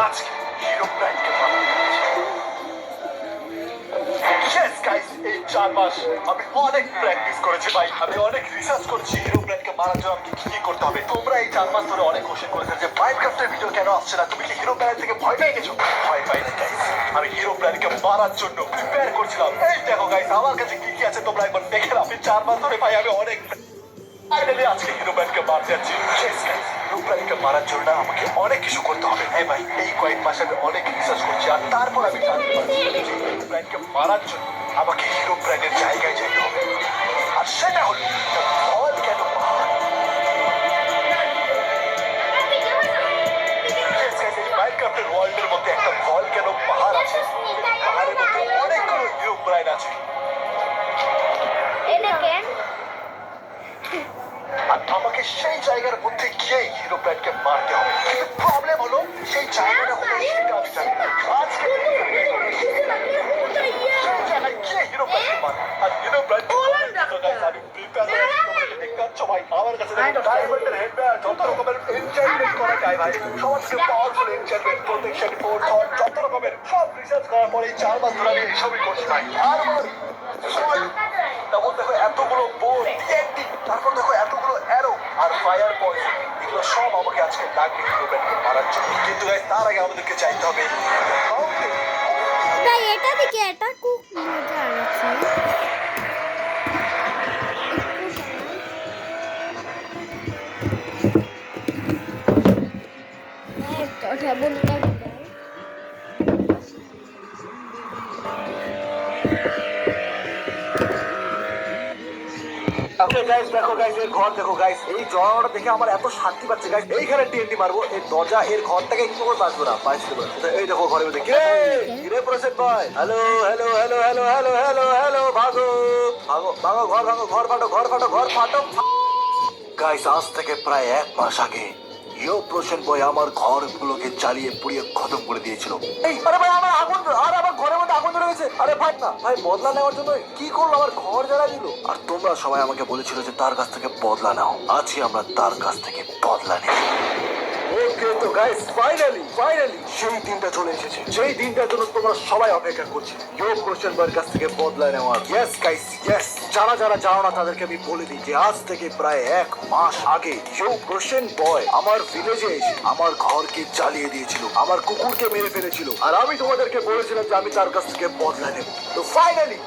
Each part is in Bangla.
আজকে হিরো ব্র্যান্ডকে বানাতে Yes guys, এই 4 মাস আমি অনেক প্র্যাকটিস করেছি ভাই। আমি অনেক রিসার্চ করেছি হিরো ব্র্যান্ডকে মারার জন্য আমাকে কি করতে হবে। তোমরা এই 4 মাস ধরে অনেক কোশ্চেন করেছো যে মাইনক্রাফটের ভিডিও কেন আসছে না, তুমি কি হিরো ব্র্যান্ড থেকে ভয় পেয়ে গেছো? ভয় পাই না গাইস, আমি হিরো ব্র্যান্ডকে মারার জন্য প্রিপেয়ার করছিলাম। এই দেখো গাইস, আমার কাছে কি কি আছে তোমরা একবার দেখে নাও। 4 মাস ধরে ভাই আমি অনেক ফাইনালি আজকে হিরো ব্র্যান্ডকে মারতে যাচ্ছি। Yes guys, হিরো ব্র্যান্ডকে মারার জন্য আমাকে অনেক কিছু করতে হবে। হ্যাঁ ভাই, এই কয়েক মাস আমি অনেক রিসার্চ করছি আর তারপর আমি জানতে পারছি যে হিরো ব্র্যান্ডকে মারার জন্য আমাকে হিরো ব্র্যান্ডের জায়গায় যেতে হবে। আর সেটা হলো ভল কেন পাহাড়। Yes guys, এই মাইনক্রাফটের ওয়ার্ল্ডের মধ্যে একটা ভল কেন পাহাড় আছে। পাহাড়ের মধ্যে অনেকগুলো হিরো ব্র্যান্ড আছে। আর আমাকে সেই জায়গার মধ্যে গিয়ে হিরো ব্র্যান্ডকে মারতে হবে। কিন্তু প্রবলেম হলো সেই জায়গাটা হলো সেটা আমি জানি না। আজকে সেই জায়গায় গিয়ে হিরো ব্র্যান্ডকে মার। আর হিরো ব্র্যান্ড আমি প্রিপেয়ার তোমাকে দেখতে পাচ্ছ ভাই, আমার কাছে ডায়মন্ডের হেডব্যান্ড, যত রকমের এনচ্যান্টমেন্ট করা যায় ভাই, সবার থেকে পাওয়ারফুল এনচ্যান্টমেন্ট, প্রোটেকশন, ফোর্স, যত রকমের সব রিসার্চ করার পরে এই 4 মাস ধরে আমি এইসবই করছি ভাই। আর আমার তারপর দেখো এতগুলো বোর্ড, টিএনটি, তারপর দেখো এতগুলো অ্যারো আর ফায়ার পয়েন্ট, এগুলো সব আমাকে আজকে লাগবে হিরো ব্র্যান্ডকে মারার জন্য। কিন্তু গাইস তার আগে আমাদেরকে চাইতে হবে ভাই এটা দিকে এটা খুব মজা আছে। কথা বলতে দেখো গাইস, এর ঘর দেখো গাইস, এই জড়াটা দেখে আমার এত শান্তি পাচ্ছে গাইস। এইখানে টিএনটি মারবো, এই দরজা এর ঘর থেকে একটু করে বাঁচবো না, বাঁচতে পারবো। এই দেখো ঘরের মধ্যে কে রে প্রসেন ভাই। Hello hello hello hello hello hello hello, ভাগো ভাগো ভাগো, ঘর ভাগো, ঘর ফাটো, ঘর ফাটো, ঘর ফাটো। গাইস আজ থেকে প্রায় 1 মাস আগে ইয়ো প্রসেন বয় আমার ঘরগুলোকে জ্বালিয়ে পুড়িয়ে খতম করে দিয়েছিল। এই আরে ভাই আমার আগুন, আর আমার ঘরের মধ্যে আগুন ধরে গেছে। আরে ভাই না ভাই, বদলা নেওয়ার জন্য কি করলো, আমার ঘর জ্বালা দিল। আর তোমরা সবাই আমাকে বলেছিল যে তার কাছ থেকে বদলা নাও, আজকে আমরা তার কাছ থেকে বদলা নেব। ওকে তো গাইস, ফাইনালি সেই দিনটা চলে এসেছে, যেই দিনটার জন্য তোমরা সবাই অপেক্ষা করছি, ইয়ো প্রসেন বয়ের কাছ থেকে বদলা নেওয়ার। ইয়েস গাইস ইয়েস, যারা যারা জানো না তাদেরকে আমি বলে দিই যে আজ থেকে প্রায় 1 মাস আগে ইয়ো প্রসেন বয় আমার ভিলেজে এসে আমার ঘরকে জ্বালিয়ে দিয়েছিল, আমার কুকুরকে মেরে ফেলেছিল। আর আমি তোমাদেরকে বলেছিলাম যে আমি তার কাছ থেকে বদলা নেব। তো ফাইনালি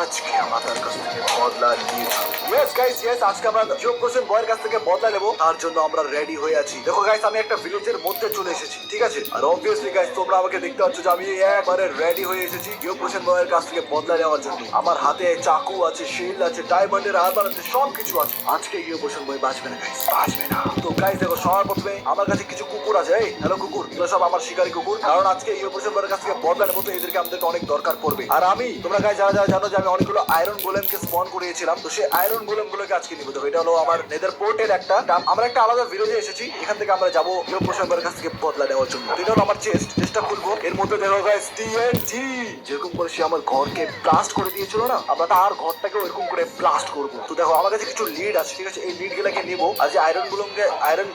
আজকে আমরা তার কাছ থেকে বদলা নিয়েছি। ইয়েস গাইস ইয়েস, আজকে আমরা ইয়ো প্রসেন বয়ের কাছ থেকে বদলা নেব, তার জন্য আমরা রেডি হয়ে আছি। দেখো গাইস, আমি একটা ভিলেজের মধ্যে চলে এসেছি, ঠিক আছে? আর অবভিয়াসলি গাইস তোমরা আমাকে দেখতে পাচ্ছ যে আমি একবারে রেডি হয়ে এসেছি ইয়ো প্রসেন বয়ের কাছ থেকে বদলা নেওয়ার জন্য। আমার হাতে চাকু আছে, শিল্ড আছে, ডায়মন্ডের আর্মার আছে, সব কিছু আছে। আজকে ইয়ো প্রসেন বয় বাঁচবে না গাইস, বাঁচবে না। তো গাইস দেখো, সবার প্রথমে আমার কাছে কিছু কুকুর আছে। এই হ্যালো কুকুর, এগুলো সব আমার শিকারী কুকুর। কারণ আজকে ইয়ো প্রসেন বয়ের কাছ থেকে বদলা নেবো, তো এদেরকে আমাদেরকে অনেক দরকার পড়বে। আর আমি, তোমরা গাইস যারা যারা জানো যে আমি অনেকগুলো আয়রন গোলেমকে স্পন করিয়েছিলাম, তো সেই আয়রন গোলেম গুলোকে আজকে নিবো। দেখো এটা হলো আমার নেদার পোর্টের একটা, আমরা একটা আলাদা ভিলেজে এসেছি, এখান থেকে আমরা যাবো ইয়ো প্রসেন বয়ের কাছ থেকে বদলা নেওয়ার জন্য। এটা হলো আমার চেস্টটা খুলবো, এর মধ্যে দেখো গাইস টিএনটি, যেরকম করে সে আমার ঘরকে ব্লাস্ট করে দিয়েছিল না, আমরা তার ঘরটাকে ওইরকম করে ব্লাস্ট করবো। তো দেখো আমার কাছে কিছু লিড আছে, ঠিক আছে? এই লিড গুলোকে নিবো, আর যে আয়রন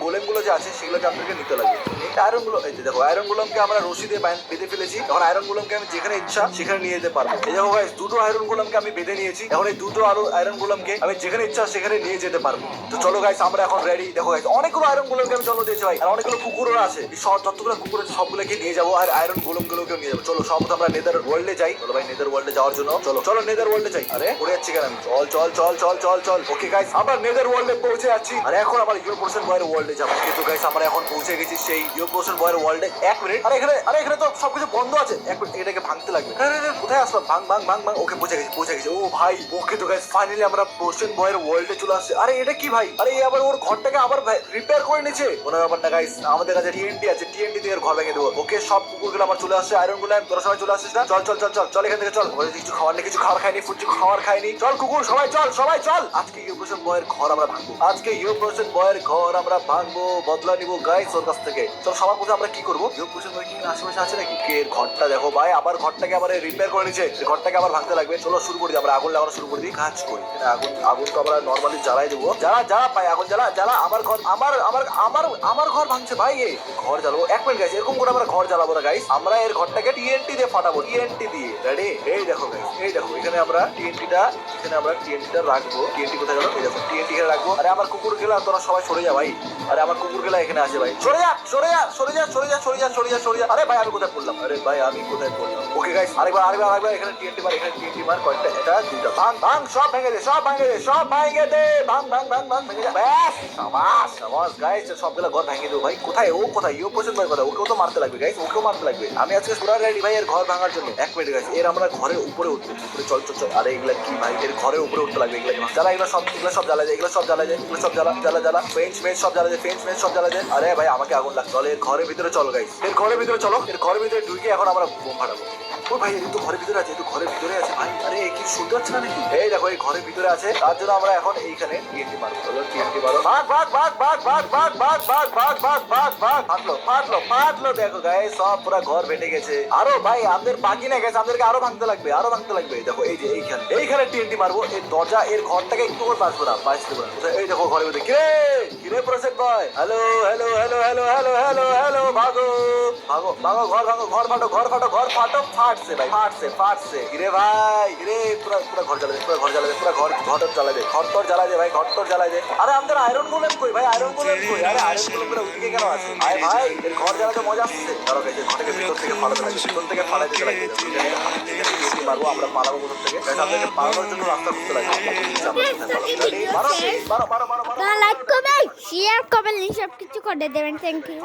গোলেম গুলো যে আছে সেগুলোকে আপনাকে নিতে লাগবে। আয়রন গুলো, এই দেখো আয়রন গোলেমকে আমরা রশি দিয়ে বেঁধে ফেলেছি। এখন আয়রন গোলেমকে আমি যেখানে ইচ্ছা সেখানে নিয়ে যেতে পারবো। এই দেখো গাইস, দুটো আয়রন গোলেমকে আমি বেঁধে নিয়েছি। এখন এই দুটো আয়রন গোলেমকে আমি যেখানে ইচ্ছা সেখানে নিয়ে যেতে পারবো। তো চলো গাইস, আমরা এখন রেডি। দেখো গাইস, অনেকগুলো আয়রন গোলেমকে আমি জন্ম দিয়েছি ভাই, আর অনেকগুলো কুকুরও আছে। যতগুলো কুকুর আছে সবগুলোকে নিয়ে যাবো, আর আয়রন গোলেম গুলোকে নিয়ে যাবো। চলো সব আমরা নেদার ওয়ার্ল্ডে যাই। চলো ভাই, নেদার ওয়ার্ল্ডে যাওয়ার জন্য চলো নেদার ওয়ার্ল্ডে যাই। আরে পড়ে যাচ্ছি কেন আমি? চল। ওকে গাইস, আমরা নেদার ওয়ার্ল্ডে পৌঁছে যাচ্ছি, আর এখন আমার ইয়ো প্রসেন বয়ের ওয়ার্ল্ডে যাবো। কিন্তু গাইস আমরা এখন পৌঁছে গেছি সেই ইয়ো প্রসেন বয়ের ওয়ার্ল্ডে। 1 মিনিট, আরে এখানে তো সবকিছু বন্ধ আছে। 1 মিনিট, এটাকে ভাঙতে লাগবে। আরে কোথায় আসলাম? ভাঙ। ওকে পৌঁছে গেছি। ও ভাই, ওকে তো গাইস ফাইনালি আমরা প্রসেন বয়ের ওয়ার্ল্ডে চলে আসছে। আরে এটা কি ভাই? আরে এই আবার ওর ঘরটাকে আবার রিপেয়ার করে নিচ্ছে। কোনো ব্যাপার না গাইস, আমাদের কাছে টিএনটি আছে, টিএনটি দিয়ে ঘর ভেঙে দেবো। ওকে, সব কুকুরগুলো আমার চলে আসছে। আয়রন গুলো তোরা সবাই চলে আসছিস না? চল এখান থেকে চল। কিছু খাবার নেই, কিছু খাবার খাইনি, খাবার খাইনি। চল কুকুর, সবাই চল। আজকে ইয়ো প্রসেন বয়ের ঘর আমরা ভাঙবো, বদলা নিবো গাইস ওর কাছ থেকে। চল সবার প্রথমে আমরা কি করবো, ইয়ো প্রসেন বয় কি আশেপাশে আছে নাকি? এর ঘরটা দেখো ভাই, আমার ঘরটাকে আবার রিপেয়ার করে নিচ্ছে, ঘরটাকে আবার ভাঙতে লাগবে। চলো শুরু করি, আমরা আগুন লাগানো শুরু করে দিই, কাজ করি। আগুন তো আমরা নর্মালি জ্বালাই দেবো। জ্বালা পাই, আগুন জ্বালা। আমার ঘর, আমার ঘর ভাঙছে ভাই, এ ঘর জ্বালাবো। এক মিনিট গাইস, এরকম করে আমরা ঘর জ্বালাবো না গাইস, আমরা এর ঘরটাকে টিএনটি দিয়ে ফাটাবো, টিএনটি দিয়ে। রেডি? এই দেখো গাইস, এই দেখো এখানে আমরা টিএনটিটা রাখবো। টিএনটি কোথায় গেল? এই দেখো টিএনটি এখানে রাখবো। আরে আমার কুকুর গেলা, তোরা সবাই সরে যা ভাই। আরে আমার কুকুর গেলা এখানে আসে ভাই, সরে যা সরে যা সরে যা সরে যা সরে যা সরে যা সরে যা। আরে ভাই আমি কোথায় পড়লাম? আরে ভাই আমি কোথায় পড়লাম? ওকে গাইস, আরেকবার এখানে টিএনটি মার, এখানে টিএনটি মার। কয়েকটা, এটা দুইটা। ভাঙ ভাঙ, সব ভেঙে দে, সব ভেঙে দে, সব ভেঙে দে। ভাঙ ভাঙ ভাঙ ভাঙ, ভেঙে যা। ব্যাস, শাবাশ শাবাশ গাইস, সবগুলা ঘর ভেঙে দেবো ভাই। কোথায় ও? কোথায় ইউ পছন্দ ভাই? কোথায়? ওকেও তো মারতে লাগবে গাইস, ওকেও মারতে লাগবে। আমি আজকে পুরো রেডি ভাই এর ঘর ভাঙার জন্য। এক মিনিট গাইস, এর আমরা ঘরের উপরে উঠবো। উপরে চল চল চল। আরে এগুলা কি ভাই? এর ঘরের উপরে উঠতে লাগবে। এগুলা জ্বালা, এগুলো সব জ্বালা যায়, এগুলো সব জ্বালা যায়, এগুলো সব জ্বালা জ্বালা জ্বালা। ফেন্স মেন্স সব জ্বালা যায়, ফেন্স মেন্স সব জ্বালা যায়। আরে ভাই আমাকে আগুন লাগছে। চলো এর ঘরের ভিতরে চলো গাইস, এর ঘরের ভিতরে চলো। এর ঘরের ভিতরে ঢুকে এখন আমরা বোম ফাটাবো। ও ভাই এ তো ঘরের ভিতরে আছে, এ তো ঘরের ভিতরে আছে ভাই। আরে কি শুনতে পাচ্ছ না নাকি? এই দেখো এই ঘরের ভিতরে আছে, তার জন্য আমরা এখন এইখানে টিএনটি মারবো। চলো টিএনটি মারো। ভাগ ভাগ ভাগ ভাগ ভাগ ভাগ ভাগ ভাগ ভাগ ভাগ ভাগ ভাগ। ফাটলো ফাটলো ফাটলো। দেখো গাইস সব পুরো ঘর ফেটে গেছে। আরো ভাই আমাদের বাকি না গেছে, আমাদেরকে আরো ভাঙতে লাগবে, আরো ভাঙতে লাগবে। দেখো এই যে এইখানে টিএনটি মারবো। এই দরজা এর ঘরটাকে একটু করে বাঁচবো না, বাঁচতে পারবো না। এই দেখো ঘরের মধ্যে কিরে কিরে প্রসেন ভাই। Hello hello hello hello hello hello hello. ভাগো ভাগো ভাগো, ঘর ভাগো, ঘর ফাটো, ঘর ফাটো, ঘর ফাটো। ফাটছে ভাই, ফাটছে ফাটছে। কিরে ভাই কিরে, পুরো পুরো ঘর জ্বালা দে, পুরো ঘর জ্বালা দে, পুরো ঘর জ্বালা দে, ঘর তোর জ্বালা দে ভাই, ঘর তোর জ্বালা দে। আরে আমাদের আয়রন গোলেম কই ভাই? আয়রন গোলেম কই? আরে আয়রন গোলেম পুরো উঠে কেন আছে? আয় ভাই এর ঘর জ্বালাতে মজা আসছে। ধরো গাইস ঘরটাকে ভিতর থেকে ফাটাতে লাগে, ভিতর থেকে ফাটাতে লাগে। এখানে মারবো, আমরা পালাবো কোথা থেকে? গাইস আমাদেরকে পালানোর জন্য রাস্তা খুঁজতে লাগে। মারো মারো মারো মারো মারো। লাইক করবেন, শেয়ার করবেন, সব কিছু করে দেবেন। Thank you.